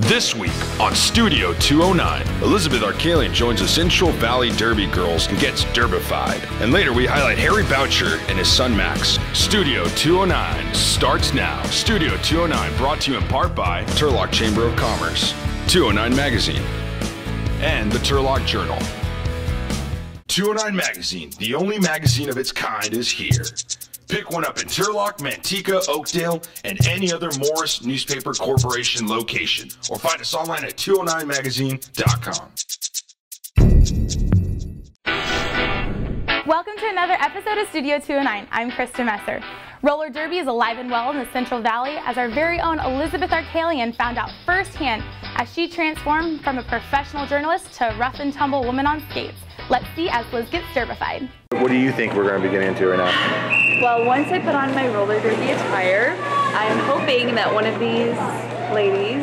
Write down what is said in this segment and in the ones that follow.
This week on Studio 209, Elizabeth Arakelian joins the Sintral Valley Derby Girls and gets Derby-fied. And later we highlight Harry Boucher and his son Max. Studio 209 starts now. Studio 209 brought to you in part by Turlock Chamber of Commerce, 209 Magazine, and the Turlock Journal. 209 Magazine, the only magazine of its kind, is here. Pick one up in Turlock, Manteca, Oakdale, and any other Morris Newspaper Corporation location. Or find us online at 209magazine.com. Welcome to another episode of Studio 209. I'm Krista Messer. Roller derby is alive and well in the Sintral Valley, as our very own Elizabeth Arakelian found out firsthand as she transformed from a professional journalist to a rough and tumble woman on skates. Let's see as Liz gets derby-fied. What do you think we're going to be getting into right now? Well, once I put on my roller derby attire, I'm hoping that one of these ladies,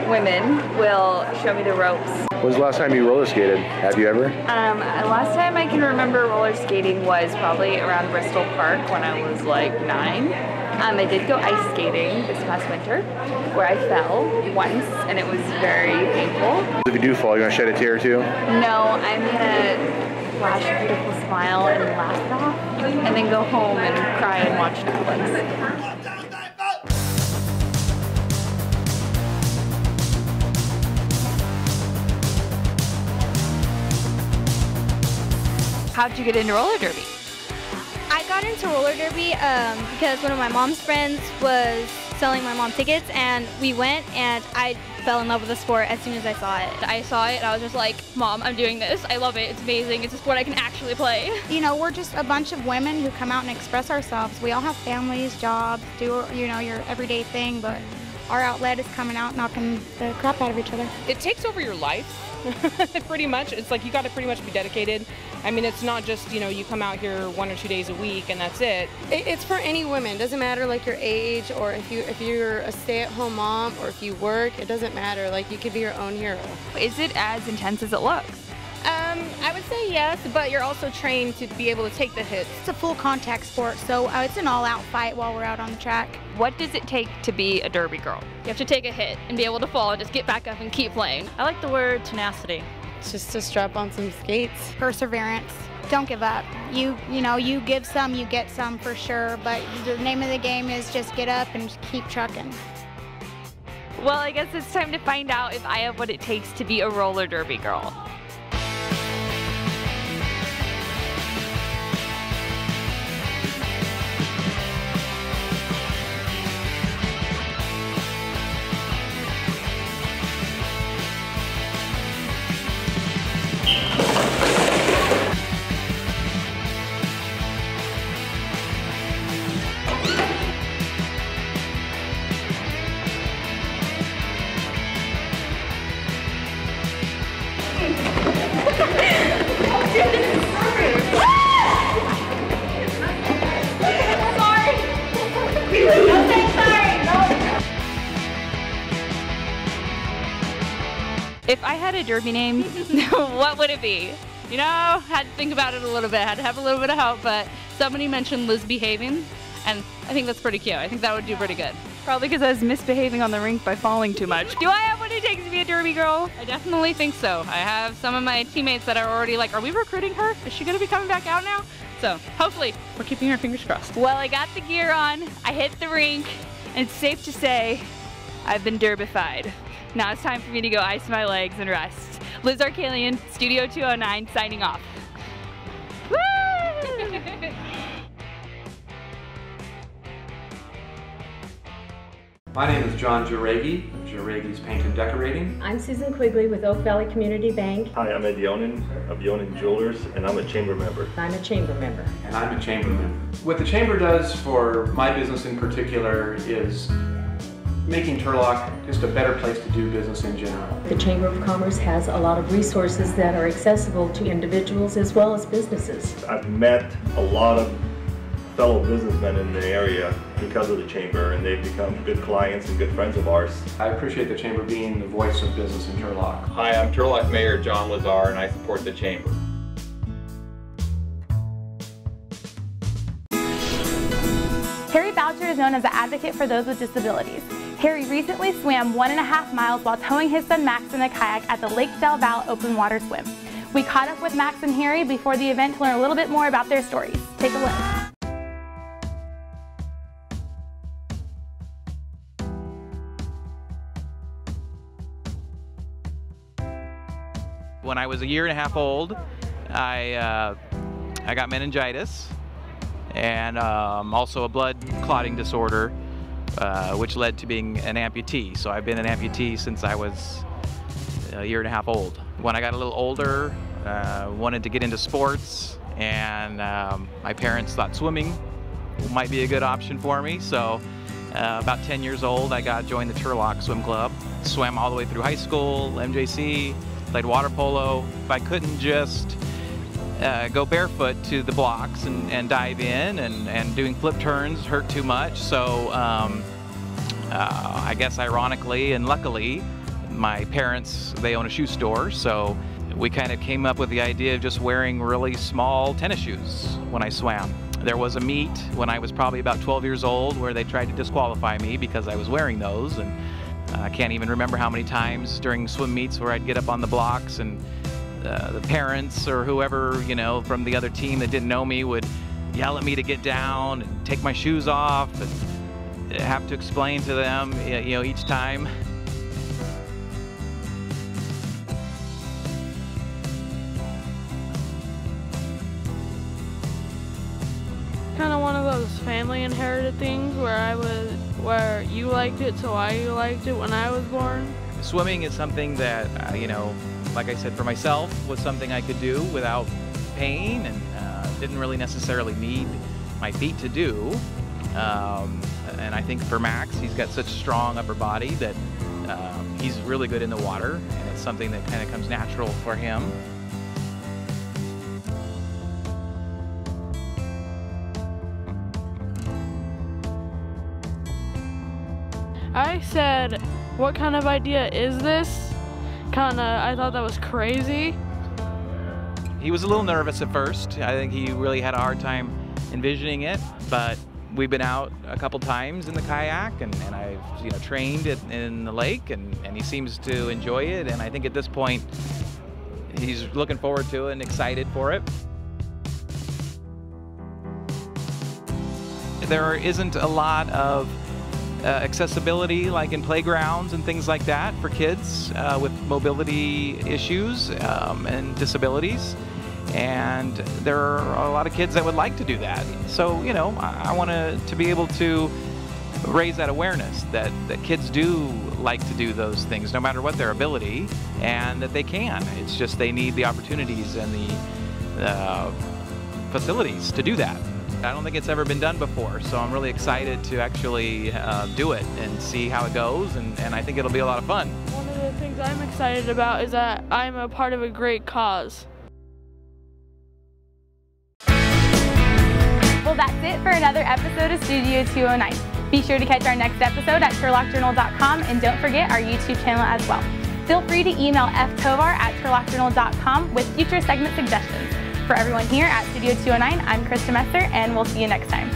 women, will show me the ropes. When was the last time you roller skated? Have you ever? Last time I can remember roller skating was probably around Bristol Park when I was like 9. I did go ice skating this past winter, where I fell once, and it was very painful. If you do fall, you're going to shed a tear or two? No, I'm going to flash a beautiful smile and laugh it off, and then go home and cry and watch Netflix. How'd you get into roller derby? I got into roller derby because one of my mom's friends was selling my mom tickets, and we went, and I fell in love with the sport as soon as I saw it. I saw it and I was just like, Mom, I'm doing this. I love it. It's amazing. It's a sport I can actually play. You know, we're just a bunch of women who come out and express ourselves. We all have families, jobs, do, you know, your everyday thing, but our outlet is coming out knocking the crap out of each other. It takes over your life, pretty much. It's like you got to pretty much be dedicated. I mean, it's not just, you know, you come out here 1 or 2 days a week and that's it. It's for any woman. It doesn't matter like your age, or if you're a stay-at-home mom, or if you work. It doesn't matter. Like, you could be your own hero. Is it as intense as it looks? I would say yes, but you're also trained to be able to take the hits. It's a full contact sport, so it's an all-out fight while we're out on the track. What does it take to be a derby girl? You have to take a hit and be able to fall and just get back up and keep playing. I like the word tenacity. It's just to strap on some skates. Perseverance. Don't give up. You know, you give some, you get some for sure, but the name of the game is just get up and keep trucking. Well, I guess it's time to find out if I have what it takes to be a roller derby girl. If I had a derby name, what would it be? You know, had to think about it a little bit, had to have a little bit of help, but somebody mentioned Liz behaving, and I think that's pretty cute. I think that would do pretty good. Probably because I was misbehaving on the rink by falling too much. Do I have what it takes to be a derby girl? I definitely think so. I have some of my teammates that are already like, are we recruiting her? Is she gonna be coming back out now? So hopefully, we're keeping our fingers crossed. Well, I got the gear on, I hit the rink, and it's safe to say, I've been derby-fied. Now it's time for me to go ice my legs and rest. Liz Arakelian, Studio 209, signing off. Woo! My name is John Jaregi of Jaregi's Paint and Decorating. I'm Susan Quigley with Oak Valley Community Bank. Hi, I'm Ed Yonan of Yonan Jewelers, and I'm a chamber member. I'm a chamber member. And I'm a chamber member. What the chamber does for my business in particular is making Turlock just a better place to do business in general. The Chamber of Commerce has a lot of resources that are accessible to individuals as well as businesses. I've met a lot of fellow businessmen in the area because of the chamber, and they've become good clients and good friends of ours. I appreciate the chamber being the voice of business in Turlock. Hi, I'm Turlock Mayor John Lazar, and I support the chamber. Harry Boucher is known as an advocate for those with disabilities. Harry recently swam 1.5 miles while towing his son Max in a kayak at the Lake Del Valle open water swim. We caught up with Max and Harry before the event to learn a little bit more about their stories. Take a look. When I was 1.5 years old, I got meningitis and also a blood clotting disorder, which led to being an amputee. So I've been an amputee since I was 1.5 years old. When I got a little older, wanted to get into sports, and my parents thought swimming might be a good option for me. So about 10 years old, I joined the Turlock Swim Club. Swam all the way through high school, MJC, played water polo. If I couldn't just go barefoot to the blocks and dive in, and doing flip turns hurt too much. So I guess ironically and luckily, my parents, they own a shoe store, so we kind of came up with the idea of just wearing really small tennis shoes when I swam. There was a meet when I was probably about 12 years old where they tried to disqualify me because I was wearing those, and I can't even remember how many times during swim meets where I'd get up on the blocks and the parents or whoever, you know, from the other team that didn't know me would yell at me to get down and take my shoes off, and have to explain to them, you know, each time. Kind of one of those family inherited things where you liked it, so I liked it when I was born. Swimming is something that, you know, like I said, for myself, was something I could do without pain, and didn't really necessarily need my feet to do. And I think for Max, he's got such a strong upper body that he's really good in the water, and it's something that kind of comes natural for him. I said, what kind of idea is this? I thought that was crazy. He was a little nervous at first. I think he really had a hard time envisioning it, but we've been out a couple times in the kayak, and I've, you know, trained in the lake, and he seems to enjoy it, and I think at this point he's looking forward to it and excited for it. There isn't a lot of accessibility like in playgrounds and things like that for kids with mobility issues and disabilities, and there are a lot of kids that would like to do that. So, you know, I want to be able to raise that awareness that kids do like to do those things no matter what their ability, and that they can. It's just they need the opportunities and the facilities to do that. I don't think it's ever been done before, so I'm really excited to actually do it and see how it goes, and I think it'll be a lot of fun. One of the things I'm excited about is that I'm a part of a great cause. Well, that's it for another episode of Studio 209. Be sure to catch our next episode at turlockjournal.com, and don't forget our YouTube channel as well. Feel free to email ftovar@turlockjournal.com with future segment suggestions. For everyone here at Studio 209, I'm Krista Messer, and we'll see you next time.